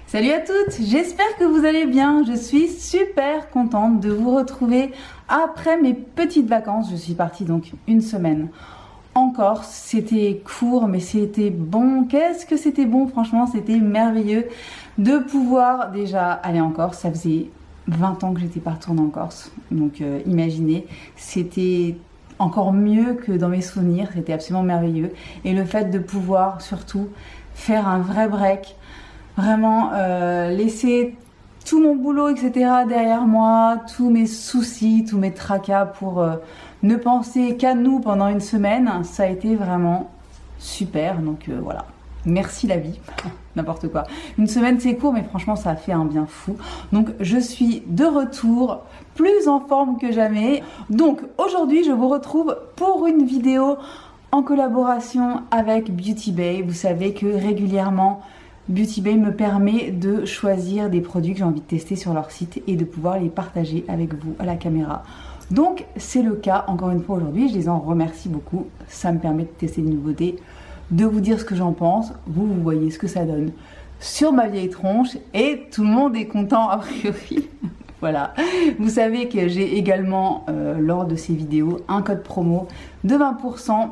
Salut à toutes, j'espère que vous allez bien. Je suis super contente de vous retrouver après mes petites vacances. Je suis partie donc une semaine en Corse. C'était court mais c'était bon. Qu'est-ce que c'était bon, franchement, c'était merveilleux de pouvoir déjà aller en Corse. Ça faisait 20 ans que j'étais pas retournée en Corse. Donc imaginez, c'était encore mieux que dans mes souvenirs, c'était absolument merveilleux. Et le fait de pouvoir surtout faire un vrai break, vraiment laisser tout mon boulot, etc. derrière moi, tous mes soucis, tous mes tracas pour ne penser qu'à nous pendant une semaine, ça a été vraiment super. Donc voilà, merci la vie, n'importe quoi. Une semaine c'est court, mais franchement ça a fait un bien fou. Donc je suis de retour, plus en forme que jamais. Donc aujourd'hui je vous retrouve pour une vidéo en collaboration avec Beauty Bay. Vous savez que régulièrement Beauty Bay me permet de choisir des produits que j'ai envie de tester sur leur site et de pouvoir les partager avec vous à la caméra. Donc c'est le cas encore une fois aujourd'hui, je les en remercie beaucoup. Ça me permet de tester des nouveautés, de vous dire ce que j'en pense. Vous voyez ce que ça donne sur ma vieille tronche et tout le monde est content a priori. Voilà, vous savez que j'ai également lors de ces vidéos un code promo de 20%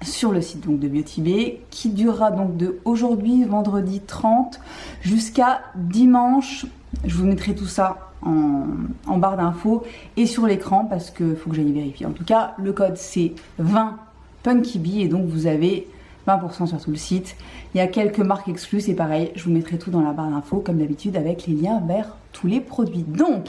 sur le site donc de Beauty Bay qui durera donc de aujourd'hui vendredi 30 jusqu'à dimanche. Je vous mettrai tout ça en barre d'infos et sur l'écran parce que faut que j'aille vérifier. En tout cas le code c'est 20 Punky Bee et donc vous avez 20% sur tout le site. Il y a quelques marques exclues, c'est pareil, je vous mettrai tout dans la barre d'infos comme d'habitude avec les liens vers tous les produits. Donc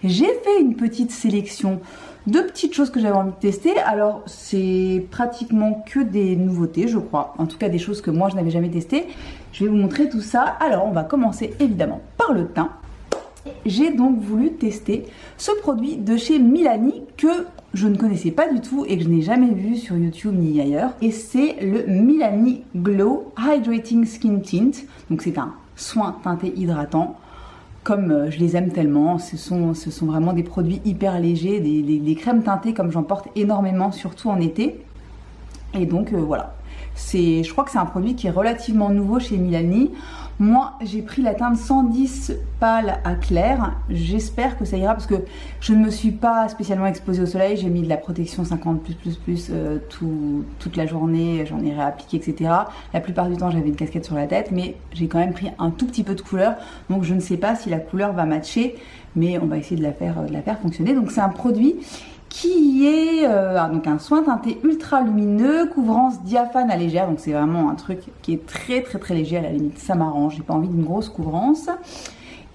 j'ai fait une petite sélection de petites choses que j'avais envie de tester. Alors c'est pratiquement que des nouveautés je crois, en tout cas des choses que moi je n'avais jamais testées. Je vais vous montrer tout ça. Alors on va commencer évidemment par le teint. J'ai donc voulu tester ce produit de chez Milani que je ne connaissais pas du tout et que je n'ai jamais vu sur YouTube ni ailleurs. Et c'est le Milani Glow Hydrating Skin Tint. Donc c'est un soin teinté hydratant. Comme je les aime tellement, ce sont vraiment des produits hyper légers, des crèmes teintées comme j'en porte énormément, surtout en été. Et donc voilà, je crois que c'est un produit qui est relativement nouveau chez Milani. Moi j'ai pris la teinte 110 pâle à clair, j'espère que ça ira parce que je ne me suis pas spécialement exposée au soleil. J'ai mis de la protection 50+++ toute la journée, j'en ai réappliqué etc. La plupart du temps j'avais une casquette sur la tête, mais j'ai quand même pris un tout petit peu de couleur, donc je ne sais pas si la couleur va matcher, mais on va essayer de la faire fonctionner. Donc c'est un produit qui est donc un soin teinté ultra lumineux, couvrance diaphane à légère, donc c'est vraiment un truc qui est très léger, à la limite ça m'arrange, j'ai pas envie d'une grosse couvrance.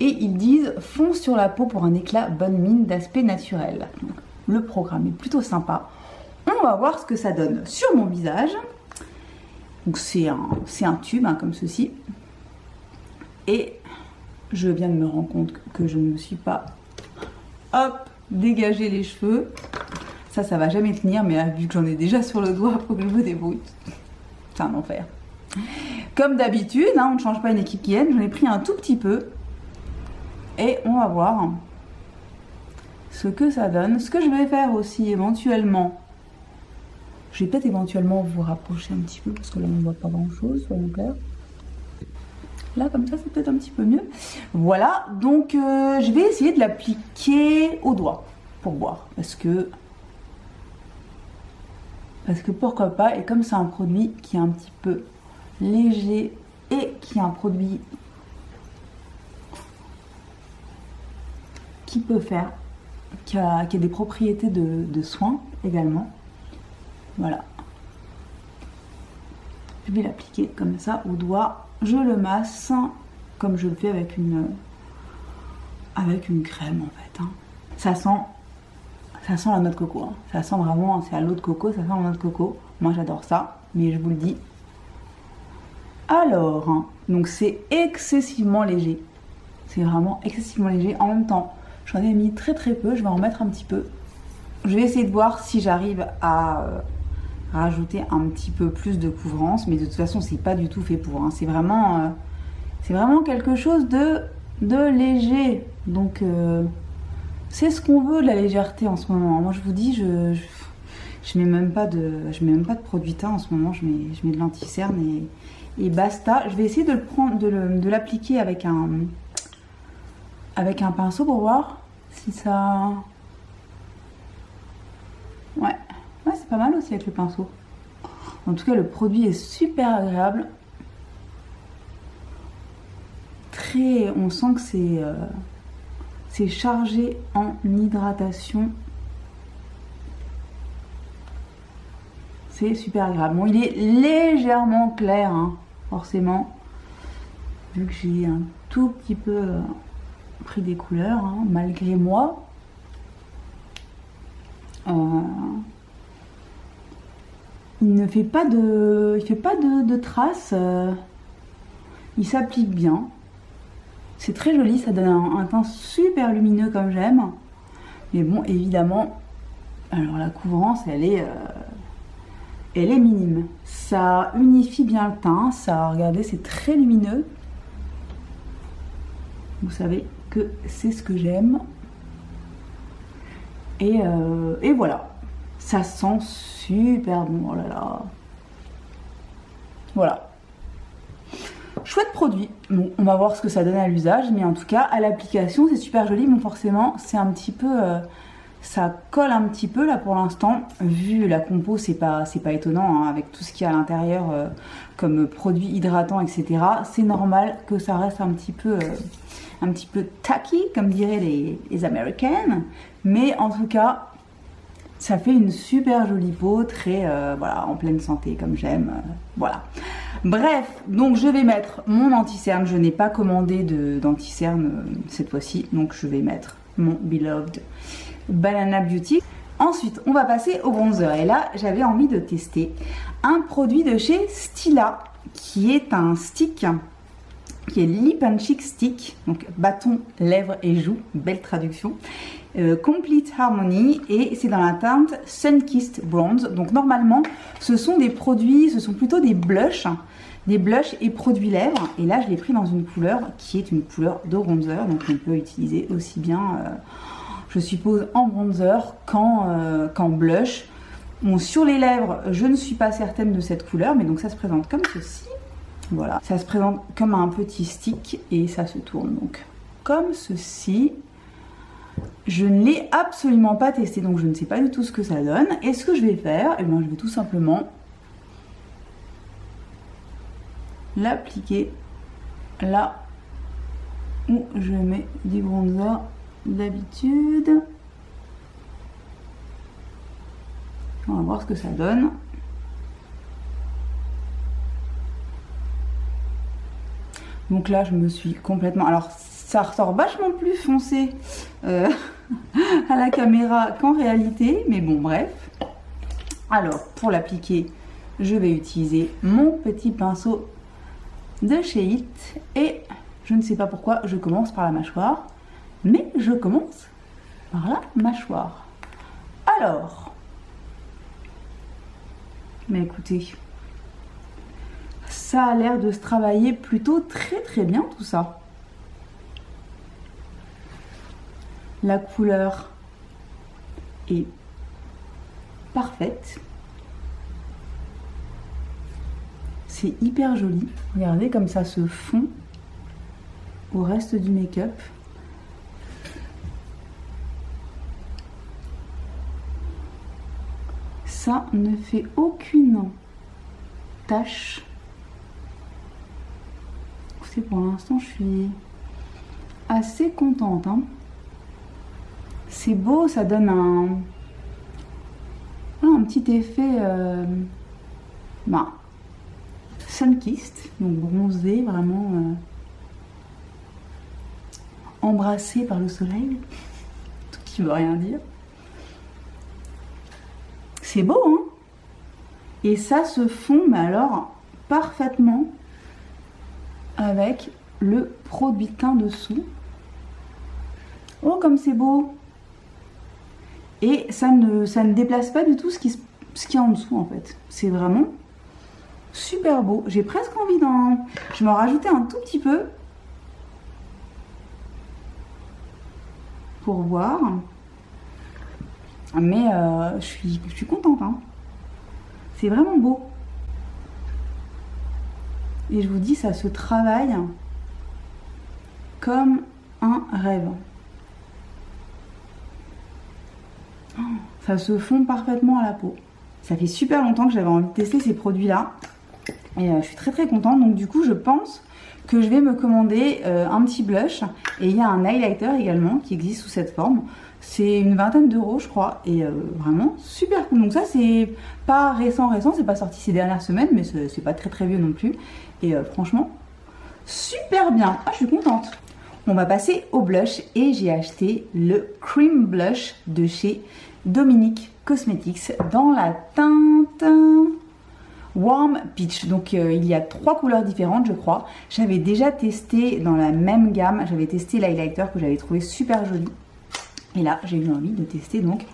Et ils disent fond sur la peau pour un éclat bonne mine d'aspect naturel. Donc, le programme est plutôt sympa. On va voir ce que ça donne sur mon visage. Donc c'est un tube hein, comme ceci. Et je viens de me rendre compte que je ne me suis pas dégagé les cheveux. Ça va jamais tenir, mais vu que j'en ai déjà sur le doigt, faut que je me débrouille. C'est un enfer. Comme d'habitude, hein, on ne change pas une équipe qui aime. J'en ai pris un tout petit peu. Et on va voir ce que ça donne. Ce que je vais faire aussi éventuellement, je vais peut-être éventuellement vous rapprocher un petit peu parce que là on ne voit pas grand chose, soyons clairs. Là comme ça c'est peut-être un petit peu mieux. Voilà, donc je vais essayer de l'appliquer au doigt pour voir parce que pourquoi pas. Et comme c'est un produit qui est un petit peu léger et qui est un produit qui peut faire, qui a des propriétés de soin également. Voilà. Je vais l'appliquer comme ça au doigt. Je le masse comme je le fais avec une crème en fait. Hein. Ça sent la noix de coco. Hein. Ça sent vraiment, c'est à l'eau de coco, ça sent la noix de coco. Moi j'adore ça, mais je vous le dis. Alors, hein, donc c'est excessivement léger. C'est vraiment excessivement léger. En même temps, j'en ai mis très peu, je vais en mettre un petit peu. Je vais essayer de voir si j'arrive à rajouter un petit peu plus de couvrance, mais de toute façon c'est pas du tout fait pour. Hein. C'est vraiment quelque chose de léger. Donc c'est ce qu'on veut, de la légèreté en ce moment. Moi je vous dis, je mets même pas de produit teint en ce moment. Je mets de l'anti-cerne et basta. Je vais essayer de le prendre, de l'appliquer avec un pinceau pour voir si ça... Ouais, c'est pas mal aussi avec le pinceau. En tout cas, le produit est super agréable. On sent que c'est chargé en hydratation. C'est super agréable. Bon, il est légèrement clair, hein, forcément, vu que j'ai un tout petit peu pris des couleurs, hein, malgré moi. Il ne fait pas de traces. Il s'applique bien. C'est très joli, ça donne un teint super lumineux comme j'aime. Mais bon, évidemment, alors la couvrance, elle est minime. Ça unifie bien le teint. Ça, regardez, c'est très lumineux. Vous savez que c'est ce que j'aime. Et voilà. Ça sent super bon. Oh là là. Voilà. Chouette produit. Bon, on va voir ce que ça donne à l'usage, mais en tout cas, à l'application, c'est super joli. Bon, forcément, c'est un petit peu... ça colle un petit peu, là, pour l'instant. Vu la compo, c'est pas étonnant, hein, avec tout ce qu'il y a à l'intérieur, comme produits hydratants, etc. C'est normal que ça reste un petit peu tacky, comme diraient les Américaines. Mais en tout cas, ça fait une super jolie peau, très, voilà, en pleine santé, comme j'aime. Voilà. Bref, donc je vais mettre mon anti-cerne. Je n'ai pas commandé d'anti-cerne cette fois-ci, donc je vais mettre mon Beloved Banana Beauty. Ensuite, on va passer au bronzer. Et là, j'avais envie de tester un produit de chez Stila, qui est un stick, qui est Lip and Cheek Stick, donc bâton, lèvres et joues, belle traduction. Complete Harmony, et c'est dans la teinte Sunkissed Bronze. Donc normalement, ce sont des produits, ce sont plutôt des blushs et produits lèvres. Et là, je l'ai pris dans une couleur qui est une couleur de bronzer, donc on peut utiliser aussi bien, je suppose, en bronzer qu'en blush. Bon, sur les lèvres, je ne suis pas certaine de cette couleur, mais donc ça se présente comme ceci. Voilà, ça se présente comme un petit stick et ça se tourne donc comme ceci. Je ne l'ai absolument pas testé, donc je ne sais pas du tout ce que ça donne. Et ce que je vais faire, eh bien, je vais tout simplement l'appliquer là où je mets du bronzer d'habitude. On va voir ce que ça donne. Donc là, je me suis complètement... Alors, ça ressort vachement plus foncé à la caméra qu'en réalité. Mais bon, bref. Alors, pour l'appliquer, je vais utiliser mon petit pinceau de chez It. Et je ne sais pas pourquoi je commence par la mâchoire. Mais je commence par la mâchoire. Alors... Mais écoutez... Ça a l'air de se travailler plutôt très bien tout ça. La couleur est parfaite. C'est hyper joli. Regardez comme ça se fond au reste du make-up. Ça ne fait aucune tache. Pour l'instant, je suis assez contente, hein. C'est beau, ça donne un petit effet sun-kissed, donc bronzé, vraiment embrassé par le soleil, tout qui veut rien dire. C'est beau, hein. Et ça se fond, mais alors parfaitement avec le produit de teint dessous. Oh, comme c'est beau! Et ça ne déplace pas du tout ce qu'il y a en dessous, en fait. C'est vraiment super beau. J'ai presque envie d'en... Je vais en rajouter un tout petit peu pour voir. Mais je suis contente, hein. C'est vraiment beau. Et je vous dis, ça se travaille comme un rêve. Oh, ça se fond parfaitement à la peau. Ça fait super longtemps que j'avais envie de tester ces produits-là. Et je suis très très contente. Donc du coup, je pense que je vais me commander un petit blush. Et il y a un highlighter également qui existe sous cette forme. C'est une vingtaine d'euros, je crois. Et vraiment super cool. Donc ça, c'est pas récent, c'est pas sorti ces dernières semaines, mais c'est pas très très vieux non plus. Et franchement, super bien. Ah, je suis contente. On va passer au blush et j'ai acheté le Cream Blush de chez Dominique Cosmetics dans la teinte Warm Peach. Donc il y a 3 couleurs différentes, je crois. J'avais déjà testé dans la même gamme, j'avais testé l'highlighter que j'avais trouvé super joli. Et là, j'ai eu envie de tester donc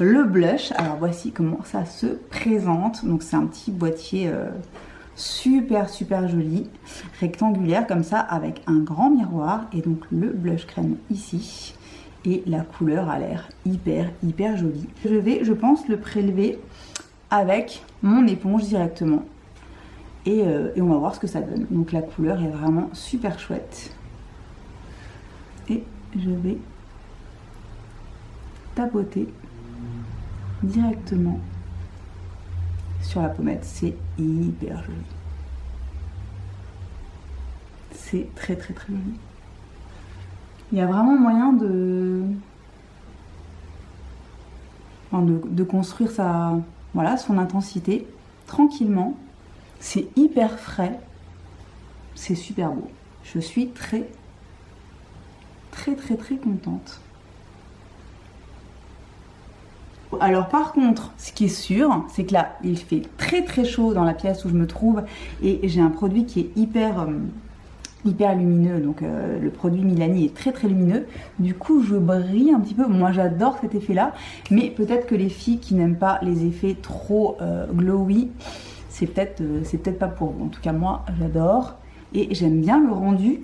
le blush. Alors voici comment ça se présente. Donc c'est un petit boîtier super joli, rectangulaire comme ça, avec un grand miroir. Et donc le blush crème ici. Et la couleur a l'air hyper jolie. Je vais, je pense, le prélever avec mon éponge directement. Et on va voir ce que ça donne. Donc la couleur est vraiment super chouette. Et je vais tapoter directement sur la pommette. C'est hyper joli. C'est très joli. Il y a vraiment moyen de construire son intensité tranquillement. C'est hyper frais. C'est super beau. Je suis très contente. Alors par contre, ce qui est sûr, c'est que là, il fait très chaud dans la pièce où je me trouve et j'ai un produit qui est hyper lumineux, donc le produit Milani est très lumineux, du coup je brille un petit peu. Moi j'adore cet effet là, mais peut-être que les filles qui n'aiment pas les effets trop glowy, c'est peut-être pas pour vous. En tout cas moi j'adore et j'aime bien le rendu.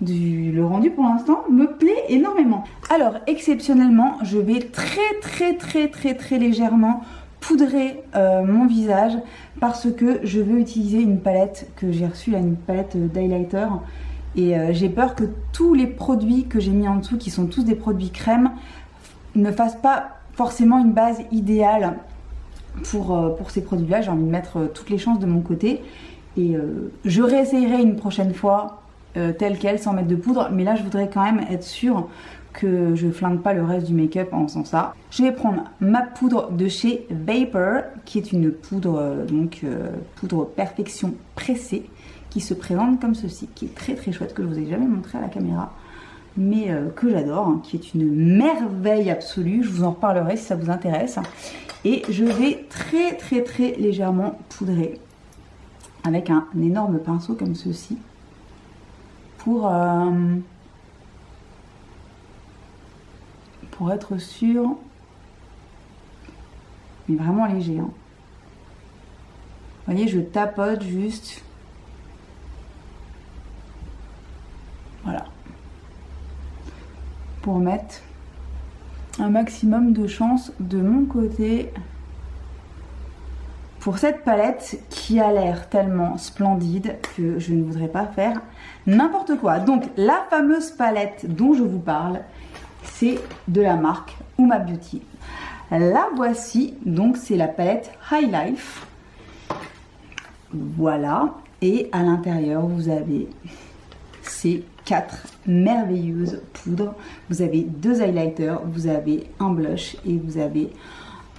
Le rendu pour l'instant me plaît énormément. Alors exceptionnellement, je vais très légèrement poudrer mon visage parce que je veux utiliser une palette que j'ai reçue là, une palette d'highlighter, et j'ai peur que tous les produits que j'ai mis en dessous, qui sont tous des produits crème, ne fassent pas forcément une base idéale pour ces produits là. J'ai envie de mettre toutes les chances de mon côté et je réessayerai une prochaine fois telle quelle sans mettre de poudre, mais là je voudrais quand même être sûre que je flingue pas le reste du make-up en faisant ça. Je vais prendre ma poudre de chez Vapor, qui est une poudre poudre perfection pressée, qui se présente comme ceci, qui est très chouette, que je vous ai jamais montré à la caméra, mais que j'adore, hein, qui est une merveille absolue. Je vous en reparlerai si ça vous intéresse. Et je vais très légèrement poudrer avec un énorme pinceau comme ceci pour être sûr, mais vraiment léger, hein. Vous voyez, je tapote juste, voilà, pour mettre un maximum de chance de mon côté pour cette palette qui a l'air tellement splendide que je ne voudrais pas faire n'importe quoi. Donc la fameuse palette dont je vous parle, c'est de la marque Uma Beauty. La voici, donc c'est la palette High Life. Voilà, et à l'intérieur vous avez ces 4 merveilleuses poudres. Vous avez 2 highlighters, vous avez un blush et vous avez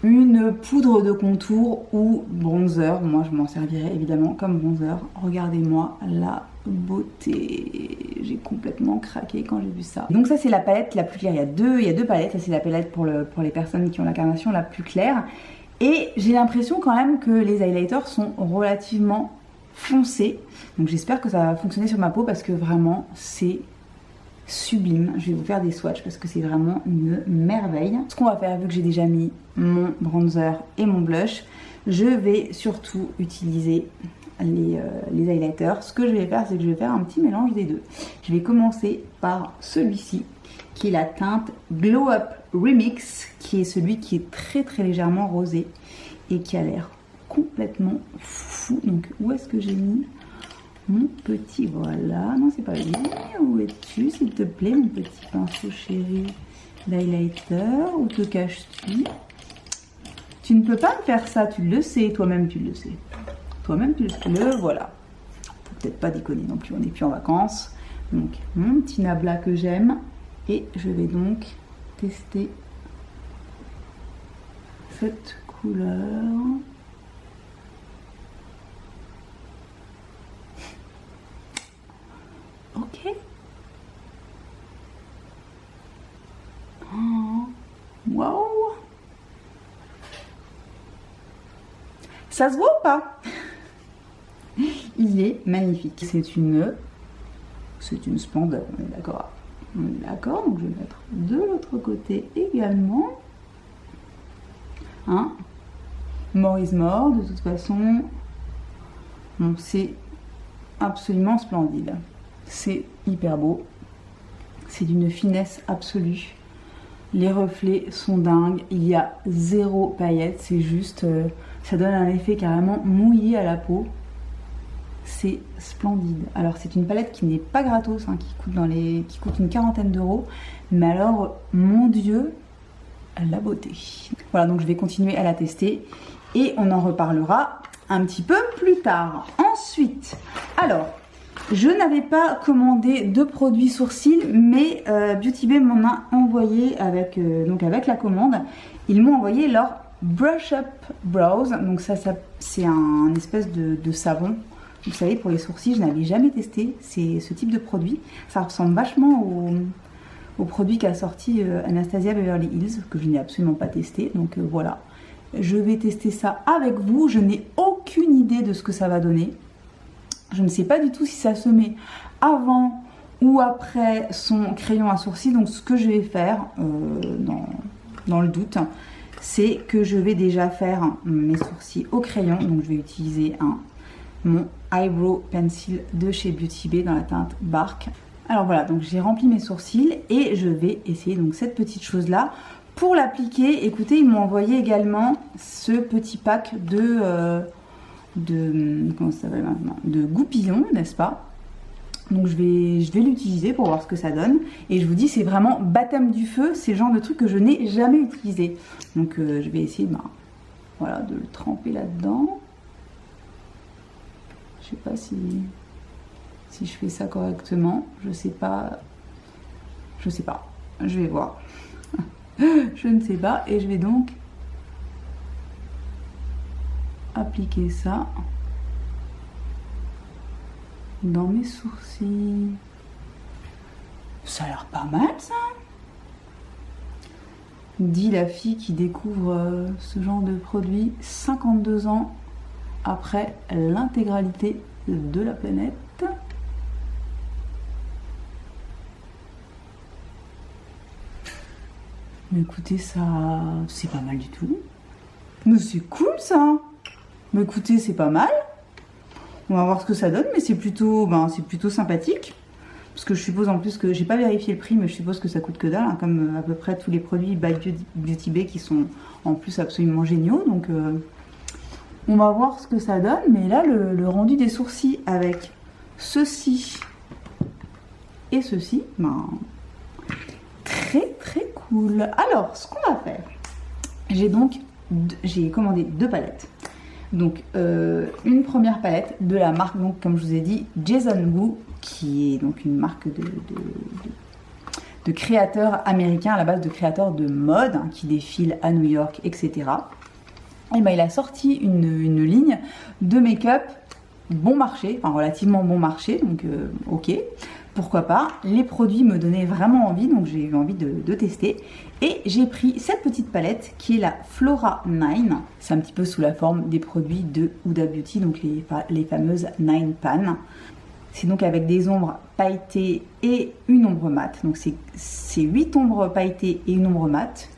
une poudre de contour ou bronzer. Moi je m'en servirai évidemment comme bronzer. Regardez-moi la beauté, j'ai complètement craqué quand j'ai vu ça. Donc ça c'est la palette la plus claire. Il y a deux palettes. Ça c'est la palette pour les personnes qui ont la carnation la plus claire, et j'ai l'impression quand même que les highlighters sont relativement foncés, donc j'espère que ça va fonctionner sur ma peau parce que vraiment c'est sublime. Je vais vous faire des swatchs parce que c'est vraiment une merveille. Ce qu'on va faire, vu que j'ai déjà mis mon bronzer et mon blush, je vais surtout utiliser les highlighters. Ce que je vais faire, c'est que je vais faire un petit mélange des deux. Je vais commencer par celui-ci qui est la teinte Glow Up Remix, qui est celui qui est très légèrement rosé et qui a l'air complètement fou. Donc où est-ce que j'ai mis Mon petit, voilà, non c'est pas lui. Où es-tu s'il te plaît, mon petit pinceau chéri d'highlighter? Où te caches-tu? Tu ne peux pas me faire ça, tu le sais, toi-même tu le sais. Toi-même tu le sais, le voilà. Faut peut-être pas déconner non plus, on n'est plus en vacances. Donc mon petit nabla que j'aime. Et je vais donc tester cette couleur. Ok. Oh, waouh. Ça se voit ou pas? Il est magnifique. C'est une splendeur, on est d'accord. On est d'accord, donc je vais mettre de l'autre côté également. Hein? More is more, de toute façon. Bon, c'est absolument splendide. C'est hyper beau. C'est d'une finesse absolue. Les reflets sont dingues. Il y a zéro paillette. C'est juste... ça donne un effet carrément mouillé à la peau. C'est splendide. Alors c'est une palette qui n'est pas gratos, hein, qui coûte une quarantaine d'euros. Mais alors, mon Dieu, la beauté. Voilà, donc je vais continuer à la tester. Et on en reparlera un petit peu plus tard. Ensuite, alors... je n'avais pas commandé de produits sourcils, mais Beauty Bay m'en a envoyé avec la commande. Ils m'ont envoyé leur Brush Up Brows. Donc ça c'est un espèce de savon. Vous savez, pour les sourcils, je n'avais jamais testé ce type de produit. Ça ressemble vachement au produit qu'a sorti Anastasia Beverly Hills, que je n'ai absolument pas testé. Donc voilà, je vais tester ça avec vous. Je n'ai aucune idée de ce que ça va donner. Je ne sais pas du tout si ça se met avant ou après son crayon à sourcils. Donc ce que je vais faire, dans le doute, c'est que je vais déjà faire mes sourcils au crayon. Donc je vais utiliser mon Eyebrow Pencil de chez Beauty Bay dans la teinte Bark. Alors voilà, donc j'ai rempli mes sourcils et je vais essayer donc cette petite chose là. Pour l'appliquer, écoutez, ils m'ont envoyé également ce petit pack comment ça s'appelle maintenant, de goupillons, n'est-ce pas? Donc je vais l'utiliser pour voir ce que ça donne. Et je vous dis, c'est vraiment baptême du feu. C'est le genre de truc que je n'ai jamais utilisé. Donc je vais essayer voilà, de le tremper là-dedans. Je sais pas si je fais ça correctement. Je sais pas. Je vais voir. Je ne sais pas. Et je vais donc appliquer ça dans mes sourcils. Ça a l'air pas mal ça, dit la fille qui découvre ce genre de produit 52 ans après l'intégralité de la planète. Mais écoutez, ça c'est pas mal du tout. Mais c'est cool ça. Mais écoutez, c'est pas mal. On va voir ce que ça donne, mais c'est plutôt sympathique. Parce que je suppose en plus que j'ai pas vérifié le prix, mais je suppose que ça coûte que dalle, hein, comme à peu près tous les produits by Beauty Bay qui sont en plus absolument géniaux. Donc on va voir ce que ça donne. Mais là, le rendu des sourcils avec ceci et ceci, très très cool. Alors, ce qu'on va faire, j'ai commandé 2 palettes. Donc une première palette de la marque, donc comme je vous ai dit, Jason Wu, qui est donc une marque de créateurs américains, à la base de créateurs de mode, hein, qui défilent à New York, etc. Et il a sorti une ligne de make-up bon marché, enfin relativement bon marché, donc ok, pourquoi pas. Les produits me donnaient vraiment envie, donc j'ai eu envie de tester. Et j'ai pris cette petite palette qui est la Flora 9. C'est un petit peu sous la forme des produits de Huda Beauty, donc les fameuses 9 Pan. C'est donc avec des ombres pailletées et une ombre mate. Donc c'est 8 ombres pailletées et une ombre mate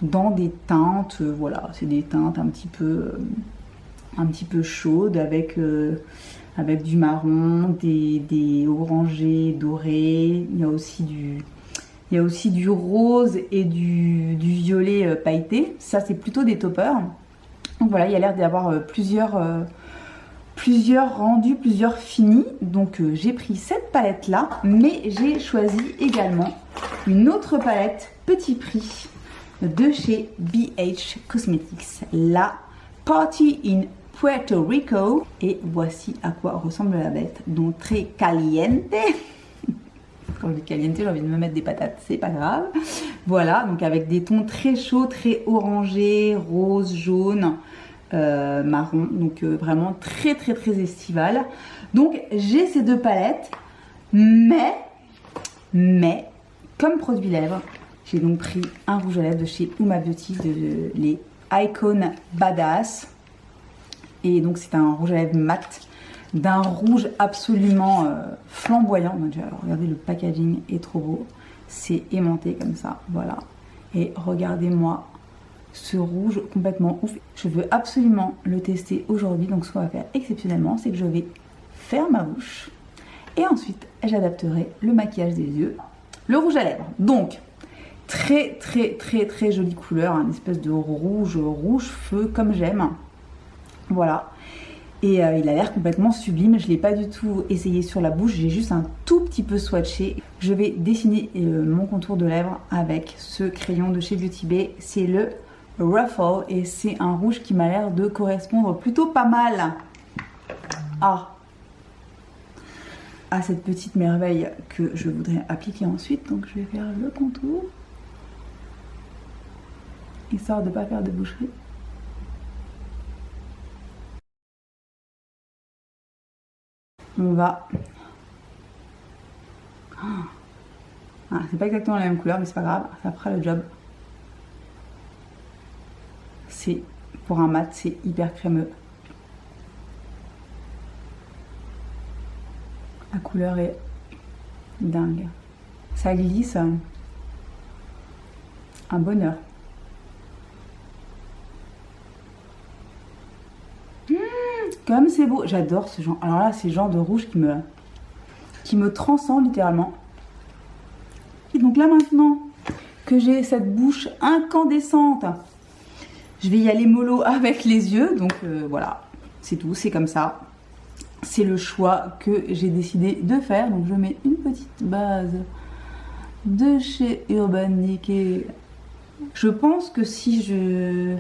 dans des teintes, voilà, c'est des teintes un petit peu chaudes avec du marron, des orangés dorés. Il y a aussi du rose et du violet pailleté. Ça, c'est plutôt des toppers. Donc voilà, il y a l'air d'y avoir plusieurs plusieurs rendus, plusieurs finis. Donc j'ai pris cette palette là, mais j'ai choisi également une autre palette petit prix de chez BH Cosmetics, la Party in Puerto Rico. Et voici à quoi ressemble la bête, donc très caliente. Quand je dis caliente, j'ai envie de me mettre des patates, c'est pas grave. Voilà, donc avec des tons très chauds, très orangés, rose, jaune, marron, donc vraiment très estival. Donc j'ai ces deux palettes, mais comme produit lèvres, j'ai donc pris un rouge à lèvres de chez Uma Beauty, de les Icon Badass. Et donc c'est un rouge à lèvres mat, d'un rouge absolument flamboyant. Donc, alors, regardez, le packaging est trop beau, c'est aimanté comme ça, voilà. Et regardez-moi ce rouge complètement ouf. Je veux absolument le tester aujourd'hui. Donc ce qu'on va faire exceptionnellement, c'est que je vais faire ma bouche et ensuite j'adapterai le maquillage des yeux, le rouge à lèvres. Donc très jolie couleur, une espèce de rouge feu comme j'aime, voilà. Et il a l'air complètement sublime. Je ne l'ai pas du tout essayé sur la bouche, j'ai juste un tout petit peu swatché. Je vais dessiner mon contour de lèvres avec ce crayon de chez Beauty Bay, c'est le Ruffle, et c'est un rouge qui m'a l'air de correspondre plutôt pas mal à cette petite merveille que je voudrais appliquer ensuite. Donc je vais faire le contour, histoire de ne pas faire de boucherie. On va... Ah, c'est pas exactement la même couleur, mais c'est pas grave, ça fera le job. C'est, pour un mat, c'est hyper crémeux. La couleur est dingue. Ça glisse. Un bonheur. Comme c'est beau. J'adore ce genre. Alors là, c'est le genre de rouge qui me transcende littéralement. Et donc là maintenant que j'ai cette bouche incandescente, je vais y aller mollo avec les yeux. Donc voilà, c'est tout, c'est comme ça. C'est le choix que j'ai décidé de faire. Donc je mets une petite base de chez Urban Decay. Je pense que si je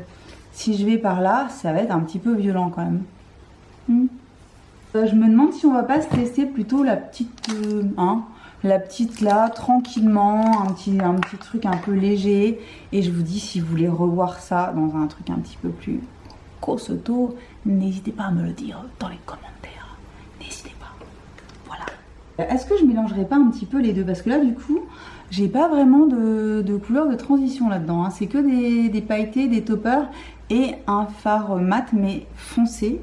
vais par là, ça va être un petit peu violent quand même. Je me demande si on va pas se tester plutôt la petite, la petite là, tranquillement, un petit truc un peu léger. Et je vous dis, si vous voulez revoir ça dans un truc un petit peu plus costaud, n'hésitez pas à me le dire dans les commentaires. N'hésitez pas. Voilà. Est-ce que je mélangerai pas un petit peu les deux? Parce que là, du coup, j'ai pas vraiment de couleur de transition là-dedans. C'est que des pailletés, des toppers et un fard mat mais foncé.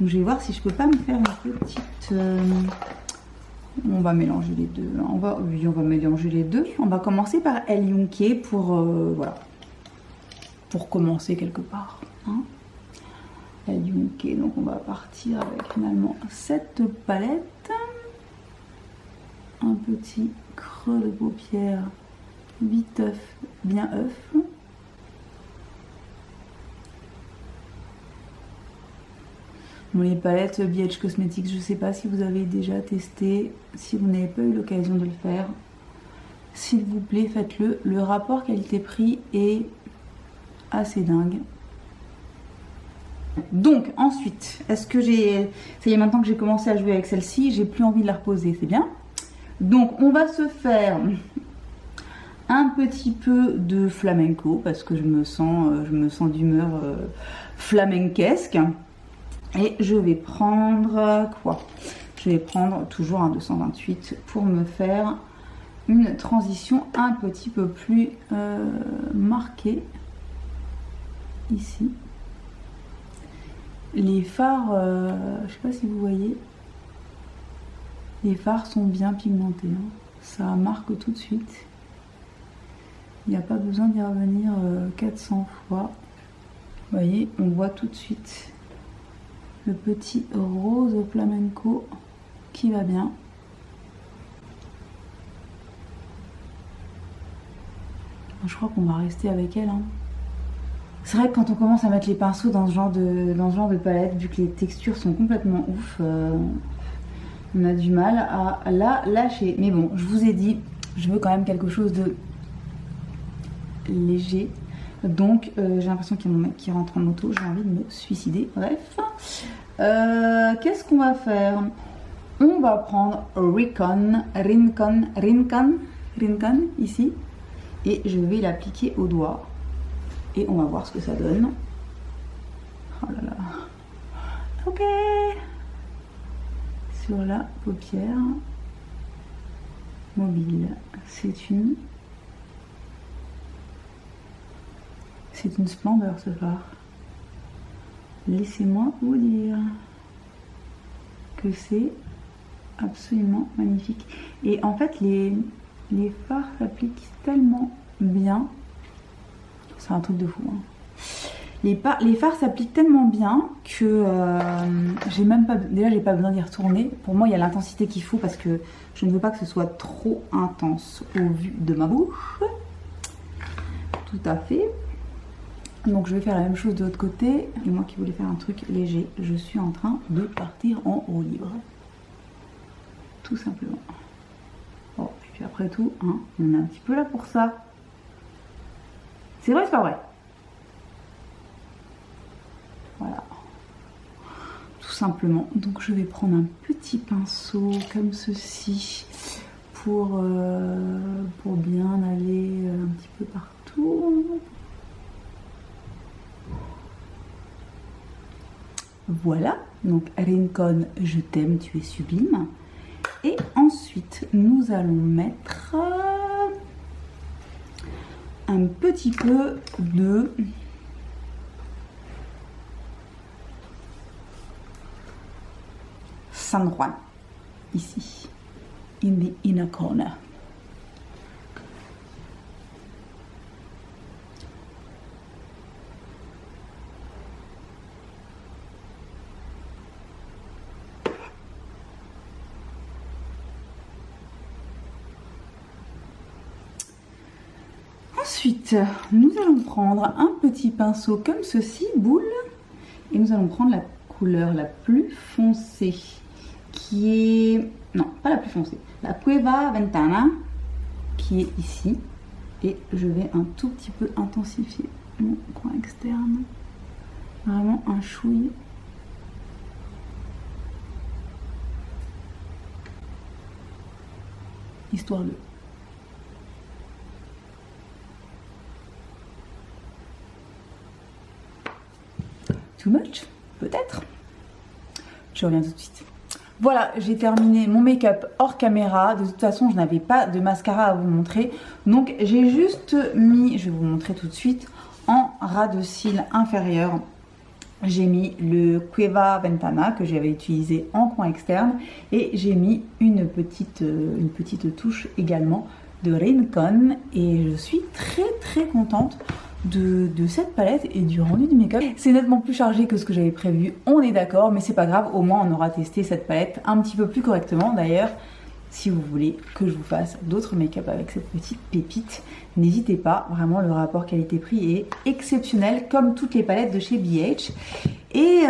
Donc je vais voir si je peux pas me faire une petite... On va mélanger les deux. On va mélanger les deux. On va commencer par El Yunque pour... voilà. Pour commencer quelque part. El Yunque. Donc on va partir avec finalement cette palette. Un petit creux de paupière viteuf, bien œuf. Bon, les palettes BH Cosmetics, je ne sais pas si vous avez déjà testé, si vous n'avez pas eu l'occasion de le faire, s'il vous plaît faites-le. Le rapport qualité-prix est assez dingue. Donc ensuite, est-ce que j'ai... Ça y est, maintenant que j'ai commencé à jouer avec celle-ci, j'ai plus envie de la reposer, c'est bien. Donc on va se faire un petit peu de flamenco parce que je me sens d'humeur flamenquesque. Et je vais prendre quoi? Je vais prendre toujours un 228 pour me faire une transition un petit peu plus marquée ici. Les fards, je sais pas si vous voyez, les fards sont bien pigmentés, ça marque tout de suite. Il n'y a pas besoin d'y revenir 400 fois. Vous voyez, on voit tout de suite le petit rose au flamenco qui va bien. Je crois qu'on va rester avec elle. C'est vrai que quand on commence à mettre les pinceaux dans ce genre de palette, vu que les textures sont complètement ouf, on a du mal à la lâcher. Mais bon, je vous ai dit, je veux quand même quelque chose de léger. Donc j'ai l'impression qu'il y a mon mec qui rentre en moto, j'ai envie de me suicider. Bref, qu'est-ce qu'on va faire? On va prendre Rincon ici, et je vais l'appliquer au doigt et on va voir ce que ça donne. Oh là là, ok, sur la paupière mobile. C'est une splendeur ce fard. Laissez-moi vous dire que c'est absolument magnifique. Et en fait, les fards s'appliquent tellement bien. C'est un truc de fou. Hein. Les fards s'appliquent tellement bien que j'ai même pas... Déjà, j'ai pas besoin d'y retourner. Pour moi, il y a l'intensité qu'il faut parce que je ne veux pas que ce soit trop intense au vu de ma bouche. Tout à fait. Donc je vais faire la même chose de l'autre côté. Et moi qui voulais faire un truc léger, je suis en train de partir en roue libre. Tout simplement. Bon, et puis après tout, hein, on est un petit peu là pour ça. C'est vrai, c'est pas vrai. Voilà. Tout simplement. Donc je vais prendre un petit pinceau comme ceci pour bien aller un petit peu partout. Voilà, donc Rincon, je t'aime, tu es sublime. Et ensuite, nous allons mettre un petit peu de San Juan, ici, in the inner corner. Ensuite, nous allons prendre un petit pinceau comme ceci, boule, et nous allons prendre la couleur la plus foncée, qui est... Non, pas la plus foncée, la Cueva Ventana, qui est ici, et je vais un tout petit peu intensifier mon coin externe, vraiment un chouille. Histoire de... Too much? Peut-être. Je reviens tout de suite. Voilà, j'ai terminé mon make-up hors caméra. De toute façon, je n'avais pas de mascara à vous montrer. Donc, j'ai juste mis, je vais vous montrer tout de suite, en ras de cils inférieur. J'ai mis le Cueva Ventana que j'avais utilisé en coin externe. Et j'ai mis une petite touche également de Rincon. Et je suis très contente de cette palette et du rendu du make-up. C'est nettement plus chargé que ce que j'avais prévu, on est d'accord, mais c'est pas grave, au moins on aura testé cette palette un petit peu plus correctement. D'ailleurs, si vous voulez que je vous fasse d'autres make-up avec cette petite pépite, n'hésitez pas, vraiment le rapport qualité-prix est exceptionnel comme toutes les palettes de chez BH. Et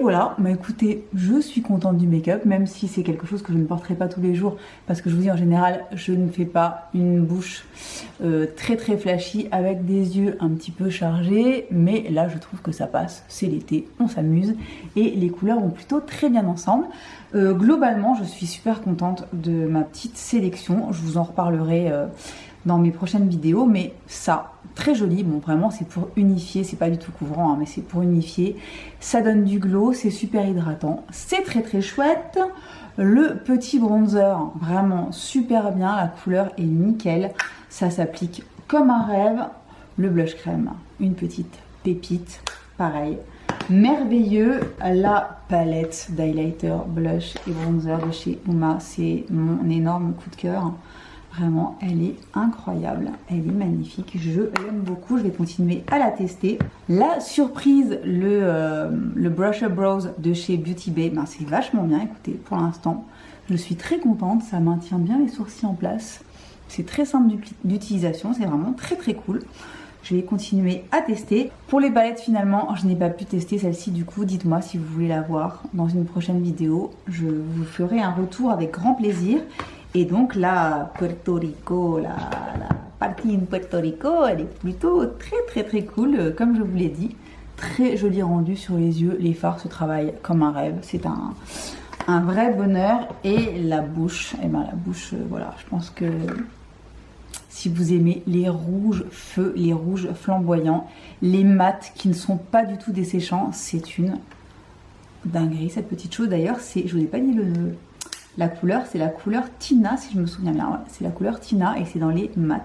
voilà, bah écoutez, je suis contente du make-up, même si c'est quelque chose que je ne porterai pas tous les jours, parce que je vous dis en général, je ne fais pas une bouche très flashy avec des yeux un petit peu chargés, mais là je trouve que ça passe, c'est l'été, on s'amuse, et les couleurs vont plutôt très bien ensemble. Globalement, je suis super contente de ma petite sélection, je vous en reparlerai dans mes prochaines vidéos, mais ça, très joli, bon vraiment c'est pour unifier, c'est pas du tout couvrant, hein, mais c'est pour unifier, ça donne du glow, c'est super hydratant, c'est très chouette. Le petit bronzer, vraiment super bien, la couleur est nickel, ça s'applique comme un rêve. Le blush crème, une petite pépite, pareil, merveilleux. La palette d'highlighter, blush et bronzer de chez Uma, c'est mon énorme coup de cœur. Vraiment, elle est incroyable, elle est magnifique, je l'aime beaucoup, je vais continuer à la tester. La surprise, le Brush Up Brows de chez Beauty Bay, ben c'est vachement bien, écoutez, pour l'instant, je suis très contente, ça maintient bien les sourcils en place. C'est très simple d'utilisation, c'est vraiment très cool. je vais continuer à tester. Pour les palettes finalement, je n'ai pas pu tester celle-ci du coup. Dites-moi si vous voulez la voir dans une prochaine vidéo. Je vous ferai un retour avec grand plaisir. Et donc la Puerto Rico, la partie in Puerto Rico, elle est plutôt très cool, comme je vous l'ai dit. Très joli rendu sur les yeux, les fards se travaillent comme un rêve. C'est un vrai bonheur. Et la bouche, et ben la bouche, voilà, je pense que si vous aimez les rouges feux, les rouges flamboyants, les mats qui ne sont pas du tout desséchants, c'est une dinguerie cette petite chose. D'ailleurs, je vous ai pas dit la couleur, c'est la couleur Tina, si je me souviens bien. Ouais, c'est la couleur Tina et c'est dans les mats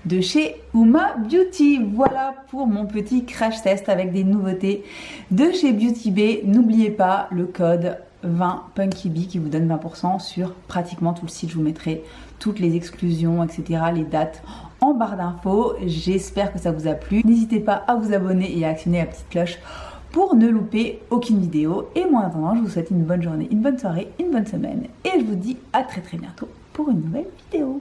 de chez Uma Beauty. Voilà pour mon petit crash test avec des nouveautés de chez Beauty Bay. N'oubliez pas le code 20 Punky Bee qui vous donne 20% sur pratiquement tout le site. Je vous mettrai toutes les exclusions, etc., les dates en barre d'infos. J'espère que ça vous a plu. N'hésitez pas à vous abonner et à actionner la petite cloche pour ne louper aucune vidéo. Et moi en attendant, je vous souhaite une bonne journée, une bonne soirée, une bonne semaine. Et je vous dis à très bientôt pour une nouvelle vidéo.